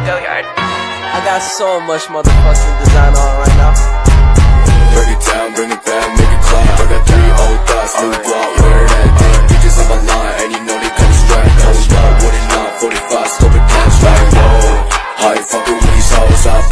Gilliard. I got so much motherfucking design on right now. Break it down, bring it back, make it clap. I got 3 old thoughts, new block, where that thing. Bitches on my line, and you know they come straight. Hold up, what it not, 45, scope it cash like whoa. High fucking with these hoes up.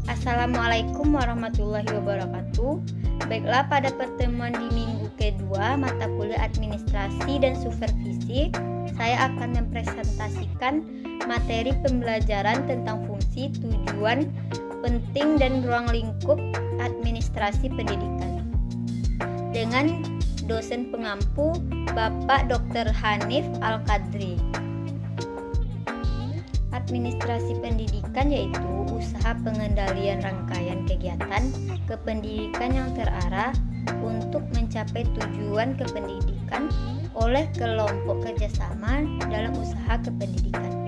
Assalamualaikum warahmatullahi wabarakatuh. Baiklah, pada pertemuan di minggu kedua mata kuliah administrasi dan supervisi, saya akan mempresentasikan materi pembelajaran tentang fungsi, tujuan, penting, dan ruang lingkup administrasi pendidikan dengan dosen pengampu Bapak Dr. Hanif Al-Qadri. Administrasi pendidikan yaitu usaha pengendalian rangkaian kegiatan kependidikan yang terarah untuk mencapai tujuan kependidikan oleh kelompok kerjasama dalam usaha kependidikan.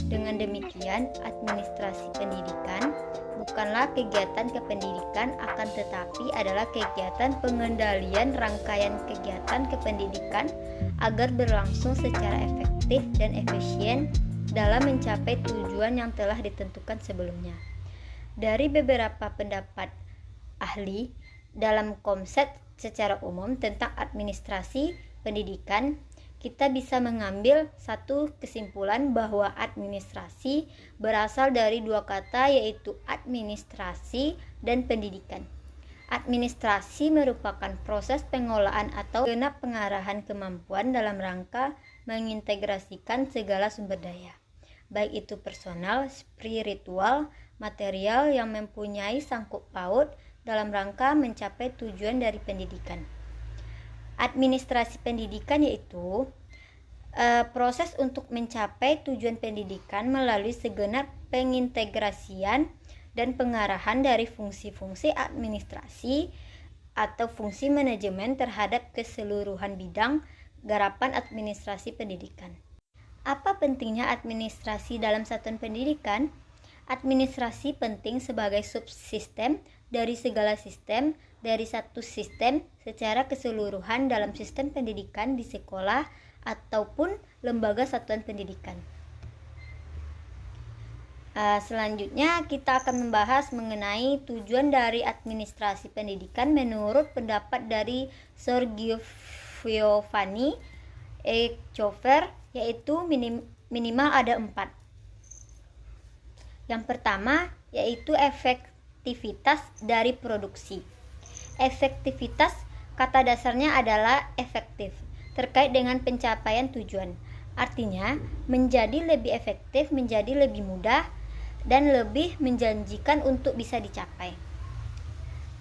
Dengan demikian, administrasi pendidikan bukanlah kegiatan kependidikan, akan tetapi adalah kegiatan pengendalian rangkaian kegiatan kependidikan agar berlangsung secara efektif dan efisien dalam mencapai tujuan yang telah ditentukan sebelumnya. Dari beberapa pendapat ahli dalam konsep secara umum tentang administrasi pendidikan, kita bisa mengambil satu kesimpulan bahwa administrasi berasal dari dua kata, yaitu administrasi dan pendidikan. Administrasi merupakan proses pengolahan atau genap pengarahan kemampuan dalam rangka mengintegrasikan segala sumber daya, baik itu personal, spiritual, material yang mempunyai sangkut paut dalam rangka mencapai tujuan dari pendidikan. Administrasi pendidikan yaitu proses untuk mencapai tujuan pendidikan melalui segenap pengintegrasian dan pengarahan dari fungsi-fungsi administrasi atau fungsi manajemen terhadap keseluruhan bidang garapan administrasi pendidikan. Apa pentingnya administrasi dalam satuan pendidikan? Administrasi penting sebagai subsistem dari segala sistem, dari satu sistem secara keseluruhan dalam sistem pendidikan di sekolah ataupun lembaga satuan pendidikan. Selanjutnya kita akan membahas mengenai tujuan dari administrasi pendidikan menurut pendapat dari Sir Giovanni Chofer, yaitu minimal ada 4. Yang pertama yaitu efektivitas dari produksi. Efektivitas kata dasarnya adalah efektif, terkait dengan pencapaian tujuan. Artinya, menjadi lebih efektif, menjadi lebih mudah, dan lebih menjanjikan untuk bisa dicapai.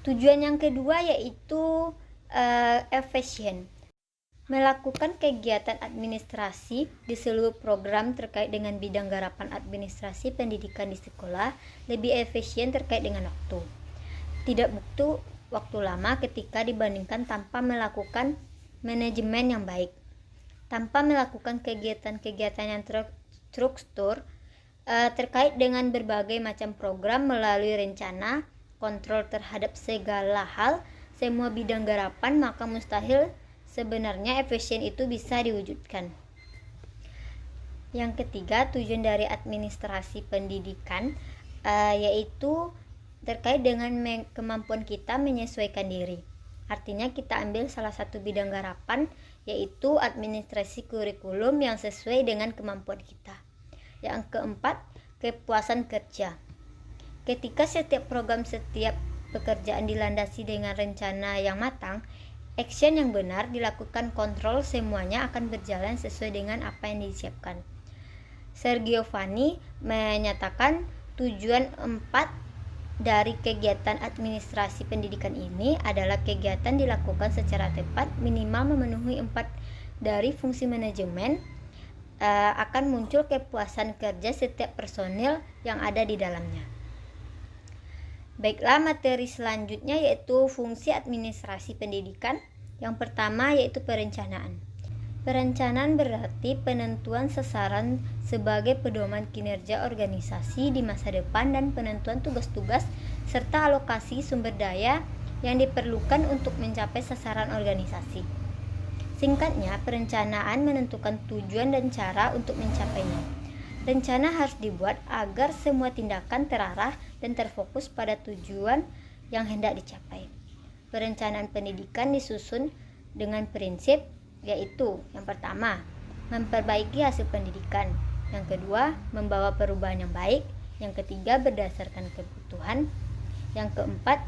Tujuan yang kedua yaitu efisien. Melakukan kegiatan administrasi di seluruh program terkait dengan bidang garapan administrasi pendidikan di sekolah lebih efisien terkait dengan waktu. Tidak butuh waktu lama ketika dibandingkan tanpa melakukan manajemen yang baik. Tanpa melakukan kegiatan-kegiatan yang terstruktur terkait dengan berbagai macam program melalui rencana, kontrol terhadap segala hal, semua bidang garapan, maka mustahil sebenarnya efisien itu bisa diwujudkan. Yang ketiga, tujuan dari administrasi pendidikan yaitu terkait dengan kemampuan kita menyesuaikan diri. Artinya kita ambil salah satu bidang garapan yaitu administrasi kurikulum yang sesuai dengan kemampuan kita. Yang keempat, kepuasan kerja. Ketika setiap program, setiap pekerjaan dilandasi dengan rencana yang matang, action yang benar dilakukan, kontrol semuanya akan berjalan sesuai dengan apa yang disiapkan. Sir Giovanni menyatakan tujuan 4 dari kegiatan administrasi pendidikan ini adalah kegiatan dilakukan secara tepat, minimal memenuhi 4 dari fungsi manajemen, akan muncul kepuasan kerja setiap personil yang ada di dalamnya. Baiklah, materi selanjutnya yaitu fungsi administrasi pendidikan. Yang pertama yaitu perencanaan. Perencanaan berarti penentuan sasaran sebagai pedoman kinerja organisasi di masa depan dan penentuan tugas-tugas serta alokasi sumber daya yang diperlukan untuk mencapai sasaran organisasi. Singkatnya, perencanaan menentukan tujuan dan cara untuk mencapainya. Rencana harus dibuat agar semua tindakan terarah dan terfokus pada tujuan yang hendak dicapai. Perencanaan pendidikan disusun dengan prinsip, yaitu yang pertama, memperbaiki hasil pendidikan, yang kedua, membawa perubahan yang baik, yang ketiga, berdasarkan kebutuhan, yang keempat,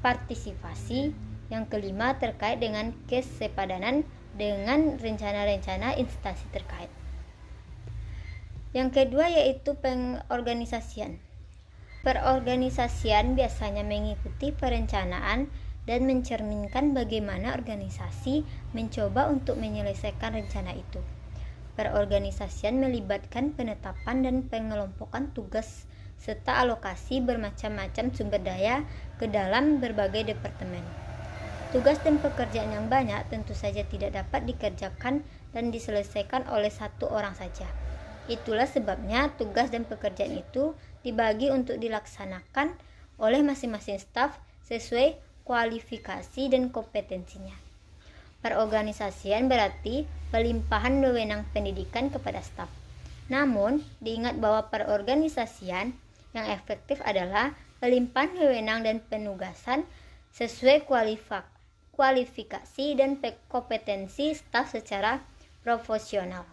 partisipasi, yang kelima, terkait dengan kesepadanan dengan rencana-rencana instansi terkait. Yang kedua yaitu pengorganisasian. Perorganisasian biasanya mengikuti perencanaan dan mencerminkan bagaimana organisasi mencoba untuk menyelesaikan rencana itu. Perorganisasian melibatkan penetapan dan pengelompokan tugas serta alokasi bermacam-macam sumber daya ke dalam berbagai departemen. Tugas dan pekerjaan yang banyak tentu saja tidak dapat dikerjakan dan diselesaikan oleh satu orang saja. Itulah sebabnya tugas dan pekerjaan itu dibagi untuk dilaksanakan oleh masing-masing staf sesuai kualifikasi dan kompetensinya. Perorganisasian berarti pelimpahan wewenang pendidikan kepada staf. Namun, diingat bahwa perorganisasian yang efektif adalah pelimpahan wewenang dan penugasan sesuai kualifikasi dan kompetensi staf secara profesional.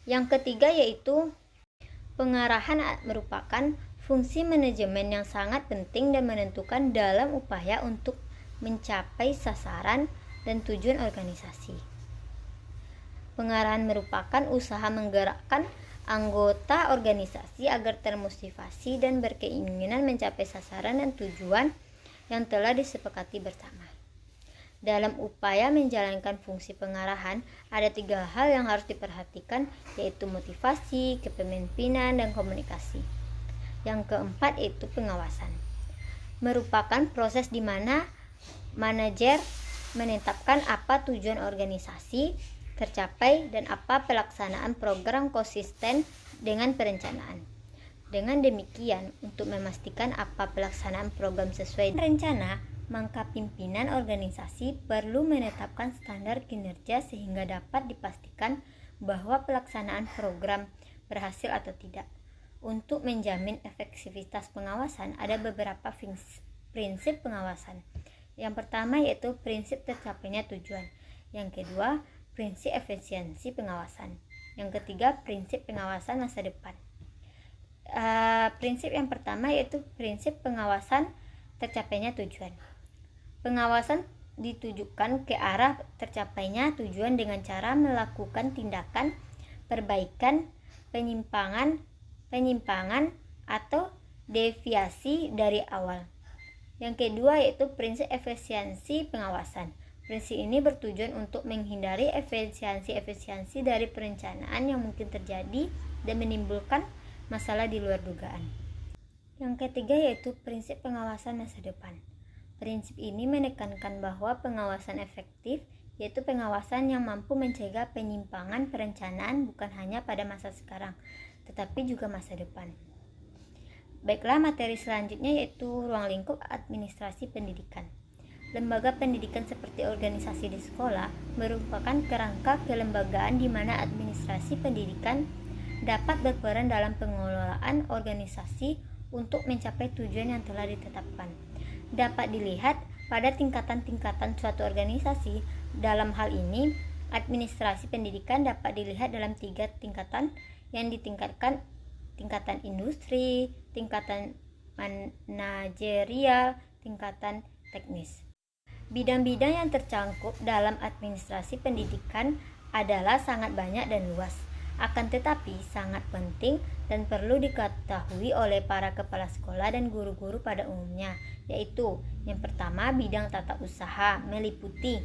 Yang ketiga yaitu pengarahan merupakan fungsi manajemen yang sangat penting dan menentukan dalam upaya untuk mencapai sasaran dan tujuan organisasi. Pengarahan merupakan usaha menggerakkan anggota organisasi agar termotivasi dan berkeinginan mencapai sasaran dan tujuan yang telah disepakati bersama. Dalam upaya menjalankan fungsi pengarahan, ada 3 hal yang harus diperhatikan, yaitu motivasi, kepemimpinan, dan komunikasi. Yang keempat yaitu pengawasan. Merupakan proses di mana manajer menetapkan apa tujuan organisasi tercapai dan apa pelaksanaan program konsisten dengan perencanaan. Dengan demikian, untuk memastikan apa pelaksanaan program sesuai rencana, maka pimpinan organisasi perlu menetapkan standar kinerja sehingga dapat dipastikan bahwa pelaksanaan program berhasil atau tidak. Untuk menjamin efektivitas pengawasan, ada beberapa prinsip pengawasan. Yang pertama yaitu prinsip tercapainya tujuan. Yang kedua, prinsip efisiensi pengawasan. Yang ketiga, prinsip pengawasan masa depan. Prinsip yang pertama yaitu prinsip pengawasan tercapainya tujuan. Pengawasan ditujukan ke arah tercapainya tujuan dengan cara melakukan tindakan perbaikan, penyimpangan atau deviasi dari awal. Yang kedua yaitu prinsip efisiensi pengawasan. Prinsip ini bertujuan untuk menghindari efisiensi dari perencanaan yang mungkin terjadi dan menimbulkan masalah di luar dugaan. Yang ketiga yaitu prinsip pengawasan masa depan. Prinsip ini menekankan bahwa pengawasan efektif yaitu pengawasan yang mampu mencegah penyimpangan perencanaan bukan hanya pada masa sekarang, tetapi juga masa depan. Baiklah, materi selanjutnya yaitu ruang lingkup administrasi pendidikan. Lembaga pendidikan seperti organisasi di sekolah merupakan kerangka kelembagaan di mana administrasi pendidikan dapat berperan dalam pengelolaan organisasi untuk mencapai tujuan yang telah ditetapkan. Dapat dilihat pada tingkatan-tingkatan suatu organisasi. Dalam hal ini, administrasi pendidikan dapat dilihat dalam 3 tingkatan yang ditingkatkan: tingkatan industri, tingkatan manajerial, tingkatan teknis. Bidang-bidang yang tercakup dalam administrasi pendidikan adalah sangat banyak dan luas, akan tetapi sangat penting dan perlu diketahui oleh para kepala sekolah dan guru-guru pada umumnya, yaitu yang pertama bidang tata usaha meliputi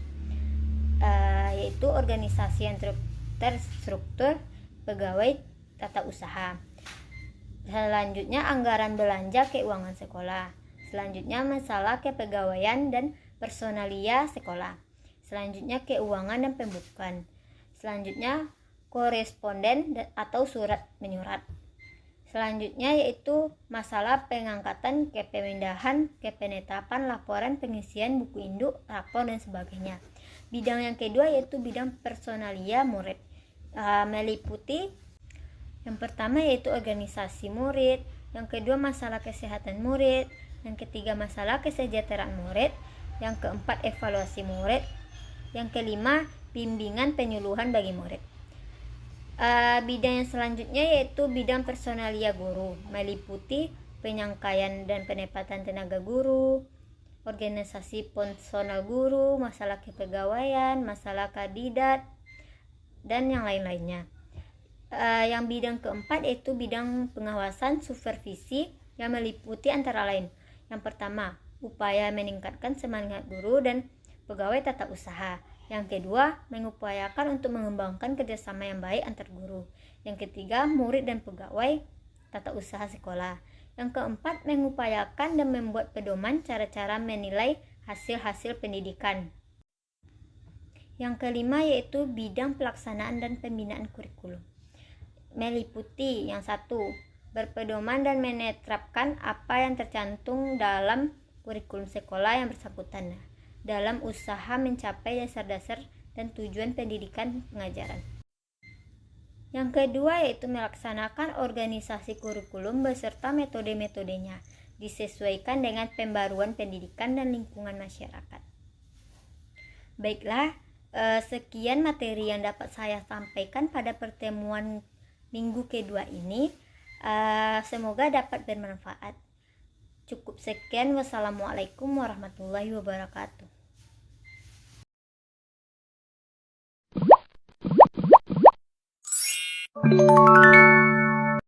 yaitu organisasi yang terstruktur pegawai tata usaha. Selanjutnya anggaran belanja keuangan sekolah. Selanjutnya masalah kepegawaian dan personalia sekolah. Selanjutnya keuangan dan pembukuan. Selanjutnya koresponden atau surat menyurat. Selanjutnya yaitu masalah pengangkatan, kepemindahan, kepenetapan, laporan, pengisian buku induk, rapor dan sebagainya. Bidang yang kedua yaitu bidang personalia murid, meliputi yang pertama yaitu organisasi murid, yang kedua masalah kesehatan murid, yang ketiga masalah kesejahteraan murid, yang keempat evaluasi murid, yang kelima bimbingan penyuluhan bagi murid. Bidang yang selanjutnya yaitu bidang personalia guru, meliputi penyangkaian dan penempatan tenaga guru, organisasi personal guru, masalah kepegawaian, masalah kandidat, dan yang lain-lainnya. Yang bidang keempat yaitu bidang pengawasan supervisi yang meliputi antara lain, yang pertama upaya meningkatkan semangat guru dan pegawai tata usaha, yang kedua mengupayakan untuk mengembangkan kerjasama yang baik antar guru, yang ketiga murid dan pegawai tata usaha sekolah, yang keempat mengupayakan dan membuat pedoman cara-cara menilai hasil-hasil pendidikan, yang kelima yaitu bidang pelaksanaan dan pembinaan kurikulum, meliputi yang satu berpedoman dan menerapkan apa yang tercantum dalam kurikulum sekolah yang bersangkutan dalam usaha mencapai dasar-dasar dan tujuan pendidikan pengajaran. Yang kedua yaitu melaksanakan organisasi kurikulum beserta metode-metodenya disesuaikan dengan pembaruan pendidikan dan lingkungan masyarakat. Baiklah, sekian materi yang dapat saya sampaikan pada pertemuan minggu kedua ini. Semoga dapat bermanfaat. Cukup sekian, wassalamualaikum warahmatullahi wabarakatuh.